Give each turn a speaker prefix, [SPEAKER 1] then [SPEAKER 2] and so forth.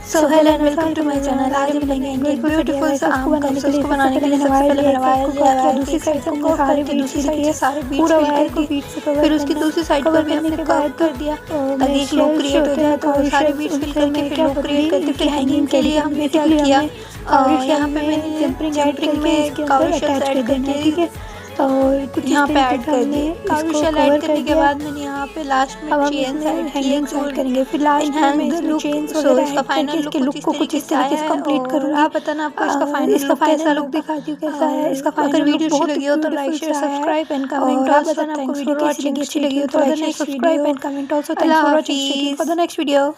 [SPEAKER 1] So hello and welcome to my channel. आज हम बनाएंगे एक ब्यूटीफुल सा आम का जूस। उसको बनाने के लिए सबसे पहले मैंने वायर लिया है, दूसरी साइड को कव करके दूसरी साइड से सारे बीट्स फिल कर दिए। फिर उसकी दूसरी साइड पर भी हमने कव कर दिया ताकि एक लूप क्रिएट हो जाए। तो सारे बीट्स फिल करके फिर लूप क्रिएट करते। फिर हैंगिंग के लिए हमने क्या किया, यहाँ पे मैंने जम्परिंग में काउरी शेल्स ऐड करके और कुछ यहाँ पे ऐड कर दिए। काउरी शेल ऐड करने के बाद मैंने यहाँ पे लास्ट में चेन्स ऐड किए करेंगे। फिर लास्ट में इसमें चेन्स वगैरह इसका फाइनल लुक कुछ इस तरीके से कंप्लीट करूँगी। आप बताना आपको इसका फाइनल लुक दिखाती हूँ कैसा है। इसका अगर वीडियो अच्छी लगी हो तो like share subscribe and comment. आप बताना आपको वीडियो कैसी लगी, अच्छी लगी हो तो like share subscribe and comment. Also thanks for watching. For the next video.